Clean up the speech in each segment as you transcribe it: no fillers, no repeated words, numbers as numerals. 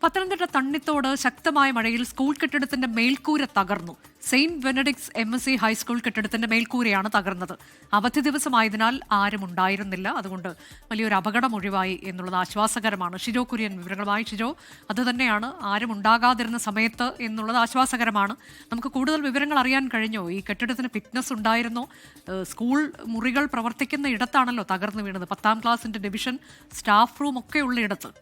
പത്തനംതിട്ട തണ്ണിത്തോട് ശക്തമായ മഴയിൽ സ്കൂൾ കെട്ടിടത്തിന്റെ മേൽക്കൂര തകർന്നു. സെയിന്റ് ബെനഡിക്ട്സ് MSc ഹൈസ്കൂൾ കെട്ടിടത്തിന്റെ മേൽക്കൂരയാണ് തകർന്നത്. അവധി ദിവസമായതിനാൽ ആരും ഉണ്ടായിരുന്നില്ല. അതുകൊണ്ട് വലിയൊരു അപകടം ഒഴിവായി എന്നുള്ളത് ആശ്വാസകരമാണ്. ഷിജോ കുര്യൻ വിവരങ്ങളുമായി. ഷിജോ, അതുതന്നെയാണ്, ആരും ഉണ്ടാകാതിരുന്ന സമയത്ത് എന്നുള്ളത് ആശ്വാസകരമാണ്. നമുക്ക് കൂടുതൽ വിവരങ്ങൾ അറിയാൻ കഴിഞ്ഞോ? ഈ കെട്ടിടത്തിന് ഫിറ്റ്നസ് ഉണ്ടായിരുന്നോ? സ്കൂൾ മുറികൾ പ്രവർത്തിക്കുന്ന ഇടത്താണല്ലോ തകർന്നു വീണത്. 10ാം ക്ലാസിന്റെ ഡിവിഷൻ, സ്റ്റാഫ് റൂം ഒക്കെ ഉള്ള ഇടത്ത്.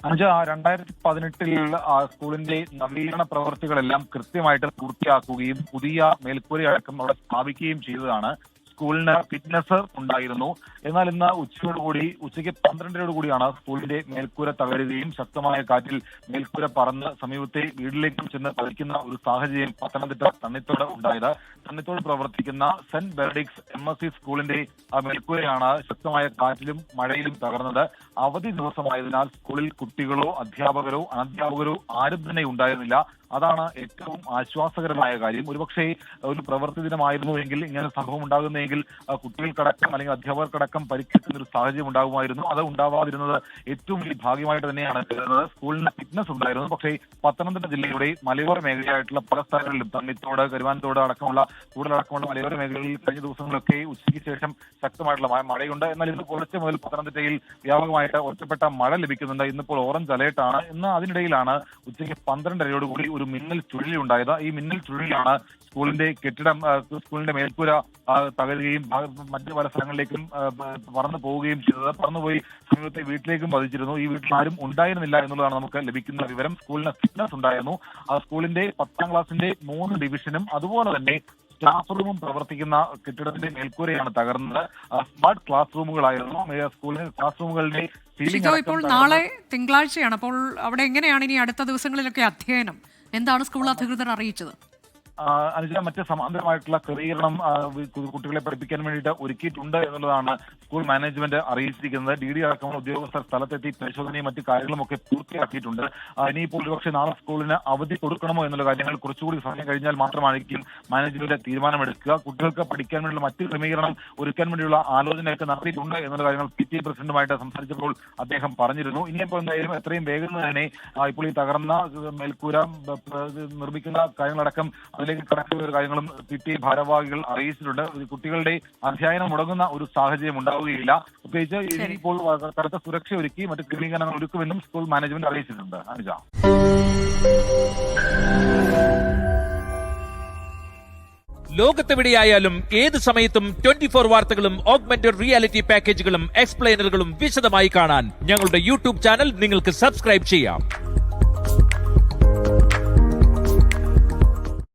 2018 സ്കൂളിന്റെ നവീകരണ പ്രവർത്തികളെല്ലാം കൃത്യമായിട്ട് പൂർത്തിയാക്കുകയും പുതിയ മേൽക്കൂരയടക്കം അവിടെ സ്ഥാപിക്കുകയും ചെയ്തതാണ്. സ്കൂളിന് ഫിറ്റ്നസ് ഉണ്ടായിരുന്നു. എന്നാൽ ഇന്ന് ഉച്ചയ്ക്ക് 12:00 സ്കൂളിന്റെ മേൽക്കൂര തകരുകയും ശക്തമായ കാറ്റിൽ മേൽക്കൂര പറന്ന് സമീപത്തെ വീട്ടിലേക്കും ചെന്ന് പതിക്കുന്ന ഒരു സാഹചര്യം പത്തനംതിട്ട തണ്ണിത്തോട് ഉണ്ടായത്. തണ്ണിത്തോട് പ്രവർത്തിക്കുന്ന സെന്റ് ബെനഡിക്ട്സ് MSc സ്കൂളിന്റെ മേൽക്കൂരയാണ് ശക്തമായ കാറ്റിലും മഴയിലും തകർന്നത്. അവധി ദിവസമായതിനാൽ സ്കൂളിൽ കുട്ടികളോ അധ്യാപകരോ അനധ്യാപകരോ ആരും തന്നെ ഉണ്ടായിരുന്നില്ല. അതാണ് ഏറ്റവും ആശ്വാസകരമായ കാര്യം. ഒരുപക്ഷെ ഒരു പ്രവൃത്തി ദിനമായിരുന്നുവെങ്കിൽ ഇങ്ങനെ സംഭവം ഉണ്ടാകുന്നെങ്കിൽ കുട്ടികൾക്കടക്കം അല്ലെങ്കിൽ അധ്യാപകർക്കടക്കം പരിക്കേൽക്കുന്ന ഒരു സാഹചര്യം ഉണ്ടാകുമായിരുന്നു. അത് ഉണ്ടാവാതിരുന്നത് ഏറ്റവും വലിയ ഭാഗ്യമായിട്ട് തന്നെയാണ് കരുതുന്നത്. സ്കൂളിന് ഫിറ്റ്നസ് ഉണ്ടായിരുന്നു. പക്ഷേ പത്തനംതിട്ട ജില്ലയുടെ മലയോര മേഖലയായിട്ടുള്ള പല സ്ഥലങ്ങളിലും തണ്ണിത്തോട്, കരുവാൻതോട് അടക്കമുള്ള കൂടുതലടക്കമുള്ള മലയോര മേഖലകളിൽ കഴിഞ്ഞ ദിവസങ്ങളിലൊക്കെ ഉച്ചയ്ക്ക് ശേഷം ശക്തമായിട്ടുള്ള മഴയുണ്ട്. എന്നാൽ ഇന്ന് പുലർച്ചെ മുതൽ പത്തനംതിട്ടയിൽ വ്യാപകമായിട്ട് ഒറ്റപ്പെട്ട മഴ ലഭിക്കുന്നുണ്ട്. ഇന്നിപ്പോൾ ഓറഞ്ച് അലേർട്ടാണ്. ഇന്ന് അതിനിടയിലാണ് ഉച്ചയ്ക്ക് 12:30 ഒരു മിന്നൽ ചുഴലി ഉണ്ടായത്. ഈ മിന്നൽ ചുഴലിയാണ് സ്കൂളിന്റെ കെട്ടിടം, സ്കൂളിന്റെ മേൽക്കൂര തകരുകയും മറ്റു പല സ്ഥലങ്ങളിലേക്കും പറന്നു പോവുകയും ചെയ്തത്. പറന്നുപോയി സമീപത്തെ വീട്ടിലേക്കും പതിച്ചിരുന്നു. ഈ വീട്ടിൽ ആരും ഉണ്ടായിരുന്നില്ല എന്നുള്ളതാണ് നമുക്ക് ലഭിക്കുന്ന വിവരം. സ്കൂളിന് ഫിറ്റ്നസ് ഉണ്ടായിരുന്നു. സ്കൂളിന്റെ 10ാം ക്ലാസിന്റെ 3 ഡിവിഷനും അതുപോലെ തന്നെ ക്ലാസ് റൂമും പ്രവർത്തിക്കുന്ന കെട്ടിടത്തിന്റെ മേൽക്കൂരയാണ് തകർന്നത്. സ്മാർട്ട് ക്ലാസ് റൂമുകളായിരുന്നു. സ്കൂളിലെ ക്ലാസ് റൂമുകളുടെ ഇപ്പോൾ നാളെ തിങ്കളാഴ്ചയാണ്. അപ്പോൾ അവിടെ എങ്ങനെയാണ് ഇനി അടുത്ത ദിവസങ്ങളിലൊക്കെ അധ്യയനം? എന്താണ് സ്കൂൾ അധികൃതർ അറിയിച്ചത്? അനുജ, മറ്റ് സമാന്തരമായിട്ടുള്ള ക്രമീകരണം കുട്ടികളെ പഠിപ്പിക്കാൻ വേണ്ടിയിട്ട് ഒരുക്കിയിട്ടുണ്ട് എന്നുള്ളതാണ് സ്കൂൾ മാനേജ്മെന്റ് അറിയിച്ചിരിക്കുന്നത്. DD അടക്കമുള്ള ഉദ്യോഗസ്ഥർ സ്ഥലത്തെത്തി പരിശോധനയും മറ്റു കാര്യങ്ങളും ഒക്കെ പൂർത്തിയാക്കിയിട്ടുണ്ട്. ഇനിയിപ്പോൾ ഒരുപക്ഷെ നാളെ സ്കൂളിന് അവധി കൊടുക്കണമോ എന്നുള്ള കാര്യങ്ങൾ കുറച്ചുകൂടി സമയം കഴിഞ്ഞാൽ മാത്രമായിരിക്കും മാനേജ്മെന്റ് തീരുമാനമെടുക്കുക. കുട്ടികൾക്ക് പഠിക്കാൻ വേണ്ടിയുള്ള മറ്റു ക്രമീകരണം ഒരുക്കാൻ വേണ്ടിയുള്ള ആലോചനയൊക്കെ നടത്തിയിട്ടുണ്ട് എന്നുള്ള കാര്യങ്ങൾ PTA പ്രസിഡന്റുമായിട്ട് സംസാരിച്ചപ്പോൾ അദ്ദേഹം പറഞ്ഞിരുന്നു. ഇനിയിപ്പോൾ എന്തായാലും എത്രയും വേഗം തന്നെ ഇപ്പോൾ ഈ തകർന്ന മേൽക്കൂര നിർമ്മിക്കുന്ന കാര്യങ്ങളടക്കം അതിലേക്ക് കടക്കുന്ന കാര്യങ്ങളും PTA ഭാരവാഹികൾ അറിയിച്ചിട്ടുണ്ട്. കുട്ടികളുടെ അധ്യയനം മുടങ്ങുന്ന ഒരു സാഹചര്യം ഉണ്ടാവുകയില്ല. പ്രത്യേകിച്ച് ഇപ്പോൾ കടുത്ത സുരക്ഷ ഒരുക്കി മറ്റ് ക്രമീകരണങ്ങൾ ഒരുക്കുമെന്നും സ്കൂൾ മാനേജ്മെന്റ് അറിയിച്ചിട്ടുണ്ട്. അനുജ, ലോകത്തെവിടെയായാലും ഏത് സമയത്തും 24 വാർത്തകളും ഓഗ്മെന്റഡ് റിയാലിറ്റി പാക്കേജുകളും എക്സ്പ്ലെയിനറുകളും വിശദമായി കാണാൻ ഞങ്ങളുടെ YouTube ചാനൽ നിങ്ങൾക്ക് സബ്സ്ക്രൈബ് ചെയ്യാം.